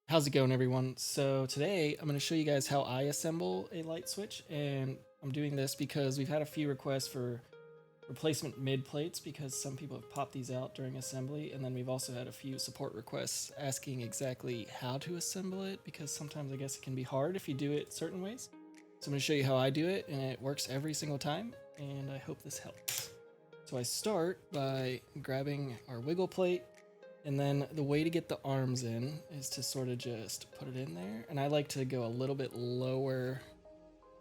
How's it going, everyone? So today I'm going to show you guys how I assemble a light switch, and I'm doing this because we've had a few requests for replacement mid plates because some people have popped these out during assembly, and then we've also had a few support requests asking exactly how to assemble it because sometimes I guess it can be hard if you do it certain ways. So I'm going to show you how I do it, and it works every single time, and I hope this helps. So I start by grabbing our wiggle plate. And then the way to get the arms in is to sort of just put it in there. And I like to go a little bit lower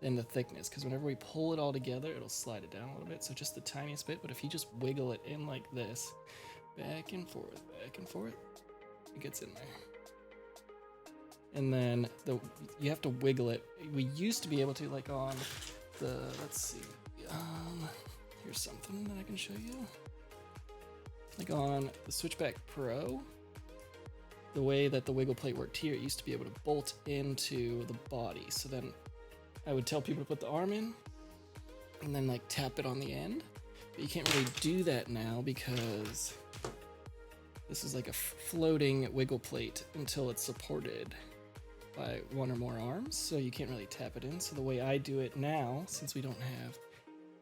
than the thickness because whenever we pull it all together, it'll slide it down a little bit. So just the tiniest bit. But if you just wiggle it in like this, back and forth, it gets in there. And then you have to wiggle it. We used to be able to, like on the, let's see, here's something that I can show you. Like on the Switchback Pro, the way that the wiggle plate worked here, it used to be able to bolt into the body. So then I would tell people to put the arm in and then like tap it on the end. But you can't really do that now because this is like a floating wiggle plate until it's supported by one or more arms. So you can't really tap it in. So the way I do it now, since we don't have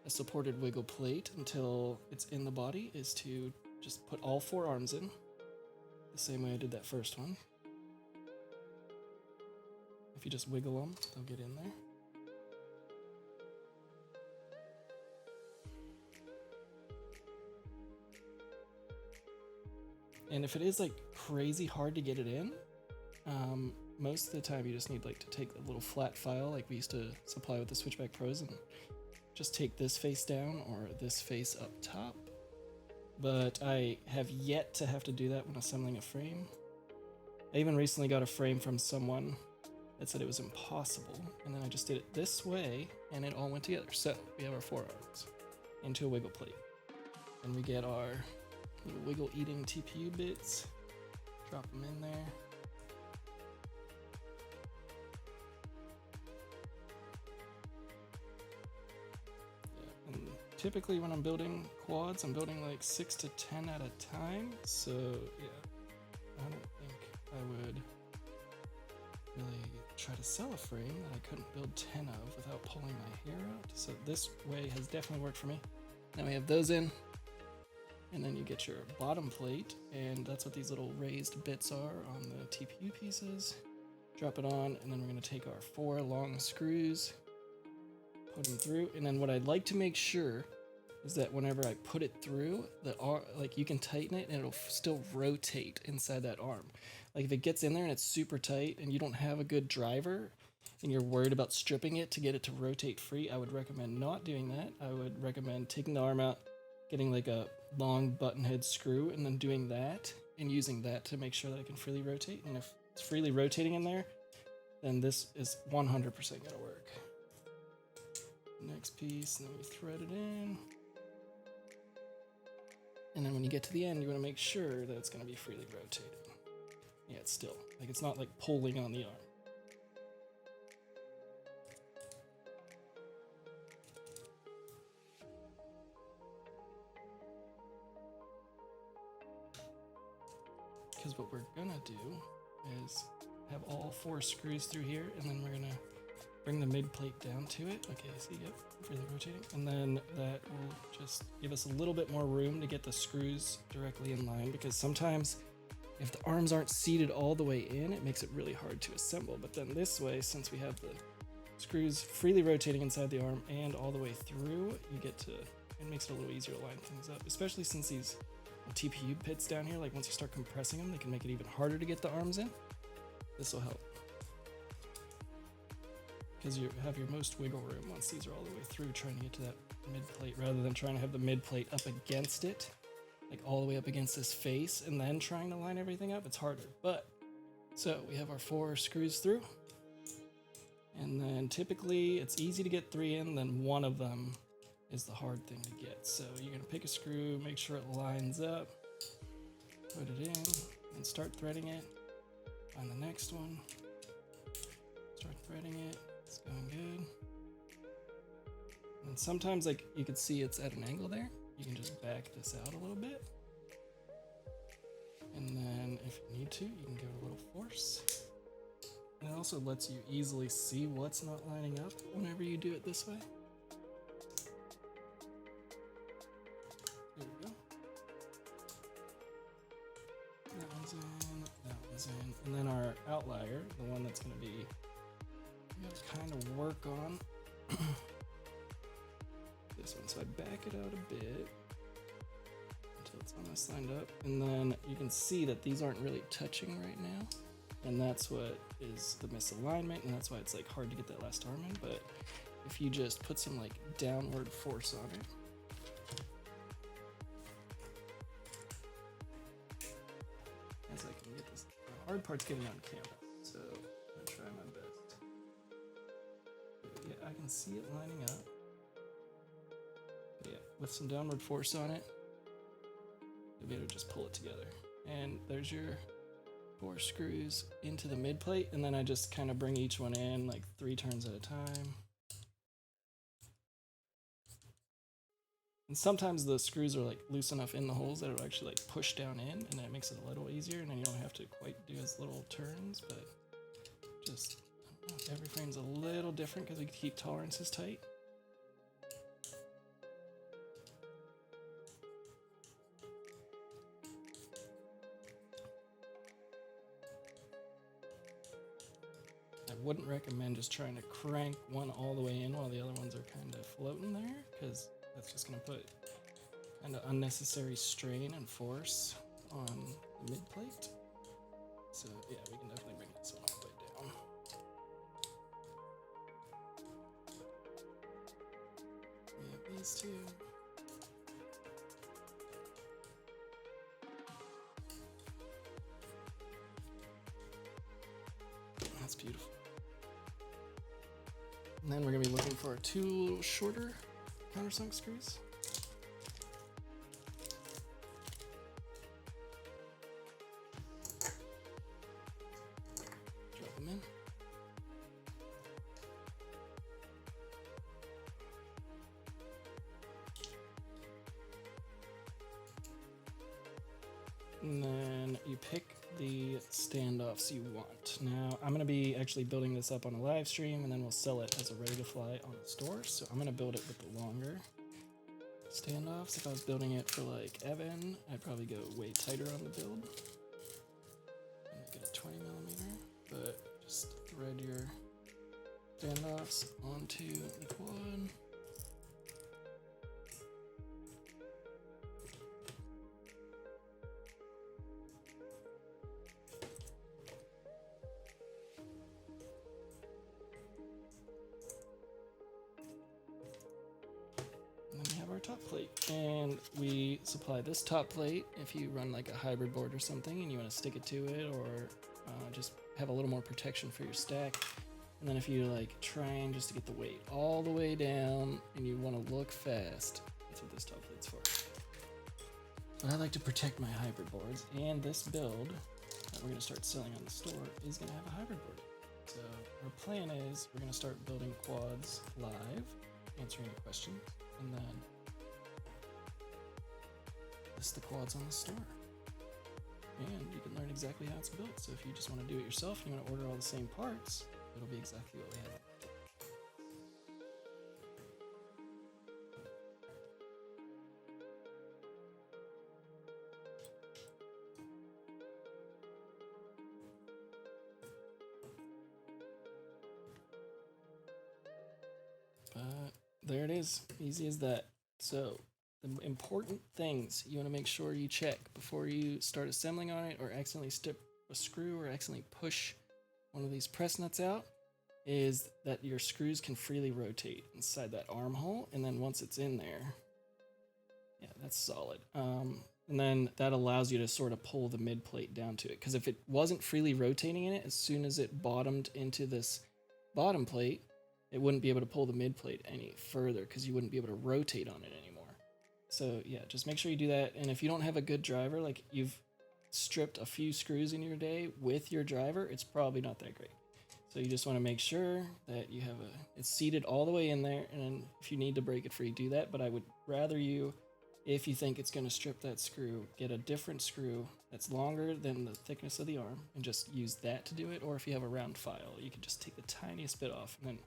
a supported wiggle plate until it's in the body, is to just put all four arms in the same way I did that first one. If you just wiggle them, they'll get in there. And if it is like crazy hard to get it in, most of the time you just need like to take a little flat file like we used to supply with the Switchback Pros and just take this face down or this face up top. But I have yet to have to do that when assembling a frame. I even recently got a frame from someone that said it was impossible, and then I just did it this way, and it all went together. So we have our four arms into a wiggle plate, and we get our little wiggle-eating TPU bits, drop them in there. Typically when I'm building quads, I'm building like 6 to 10 at a time, so yeah, I don't think I would really try to sell a frame that I couldn't build 10 of without pulling my hair out, so this way has definitely worked for me. Now we have those in, and then you get your bottom plate, and that's what these little raised bits are on the TPU pieces. Drop it on, and then we're going to take our 4 long screws, put them through, and then what I'd like to make sure is that whenever I put it through, like you can tighten it and it'll still rotate inside that arm. Like if it gets in there and it's super tight and you don't have a good driver and you're worried about stripping it to get it to rotate free, I would recommend not doing that. I would recommend taking the arm out, getting like a long button head screw, and then doing that and using that to make sure that it can freely rotate. And if it's freely rotating in there, then this is 100% gonna work. Next piece, and then we thread it in. And then when you get to the end, you want to make sure that it's going to be freely rotated. Yeah, it's still, like it's not like pulling on the arm. Because what we're going to do is have all 4 screws through here, and then we're going to bring the mid plate down to it. Okay, see, yep, really rotating. And then that will just give us a little bit more room to get the screws directly in line, because sometimes if the arms aren't seated all the way in, it makes it really hard to assemble. But then this way, since we have the screws freely rotating inside the arm and all the way through, it makes it a little easier to line things up, especially since these TPU pits down here, like once you start compressing them, they can make it even harder to get the arms in. This will help, because you have your most wiggle room once these are all the way through, trying to get to that mid plate rather than trying to have the mid plate up against it, like all the way up against this face, and then trying to line everything up. It's harder. But so we have our 4 screws through, and then typically it's easy to get 3 in, then one of them is the hard thing to get. So you're gonna pick a screw, make sure it lines up, put it in, and start threading it. Find the next one, start threading it. It's going good. And sometimes, like, you can see it's at an angle there. You can just back this out a little bit. And then if you need to, you can give it a little force. also lets you easily see what's not lining up whenever you do it this way. There we go. That one's in, that one's in. And then our outlier, the one that's going to be, we gotta kind of work on this one. So I back it out a bit until it's almost lined up. And then you can see that these aren't really touching right now. And that's what is the misalignment, and that's why it's like hard to get that last arm in. But if you just put some like downward force on it, as I can get this, the hard part's getting on camera, so I'm gonna try my best. But yeah, I can see it lining up. But yeah, with some downward force on it, you'll be able to just pull it together. And there's your 4 screws into the mid plate, and then I just kind of bring each one in like 3 turns at a time. And sometimes the screws are like loose enough in the holes that it'll actually like push down in, and that makes it a little easier, and then you don't have to quite do as little turns. But just, I don't know, every frame's a little different because we keep tolerances tight. I wouldn't recommend just trying to crank one all the way in while the other ones are kind of floating there, because that's just going to put kind of unnecessary strain and force on the mid plate. So yeah, we can definitely bring this one all the way down. We have these two. That's beautiful. And then we're going to be looking for our 2 little shorter countersunk screws. Drop them in. And then you pick the standoffs you want. Now I'm going to be actually building this up on a live stream, and then we'll sell it as a ready to fly on the store. So I'm going to build it with the longer standoffs. If I was building it for like Evan, I'd probably go way tighter on the build and make it a 20 millimeter, but just thread your standoffs onto the quad. Top plate, and we supply this top plate if you run like a hybrid board or something and you want to stick it to it, or just have a little more protection for your stack. And then if you're like trying just to get the weight all the way down and you want to look fast, that's what this top plate's for. But I like to protect my hybrid boards, and this build that we're going to start selling on the store is going to have a hybrid board. So our plan is we're going to start building quads live, answering your questions, and then list the quads on the store. And you can learn exactly how it's built. So if you just want to do it yourself and you want to order all the same parts, it'll be exactly what we have. But there it is, easy as that. So the important things you want to make sure you check before you start assembling on it, or accidentally strip a screw, or accidentally push one of these press nuts out, is that your screws can freely rotate inside that armhole. And then once it's in there, yeah, that's solid. And then that allows you to sort of pull the mid plate down to it. Because if it wasn't freely rotating in it, as soon as it bottomed into this bottom plate, it wouldn't be able to pull the mid plate any further because you wouldn't be able to rotate on it anymore. So yeah, just make sure you do that. And if you don't have a good driver, like you've stripped a few screws in your day with your driver, it's probably not that great. So you just want to make sure that you have it's seated all the way in there. And then if you need to break it free, do that. But I would rather you If you think it's going to strip that screw, get a different screw that's longer than the thickness of the arm and just use that to do it. Or if you have a round file, you can just take the tiniest bit off and then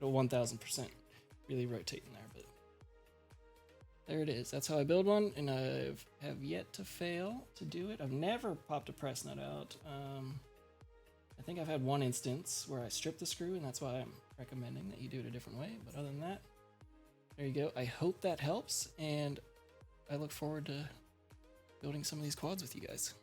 it'll 1000% really rotate in there. But there it is. That's how I build one, and I have yet to fail to do it. I've never popped a press nut out. I think I've had one instance where I stripped the screw, and that's why I'm recommending that you do it a different way. But other than that, there you go. I hope that helps, and I look forward to building some of these quads with you guys.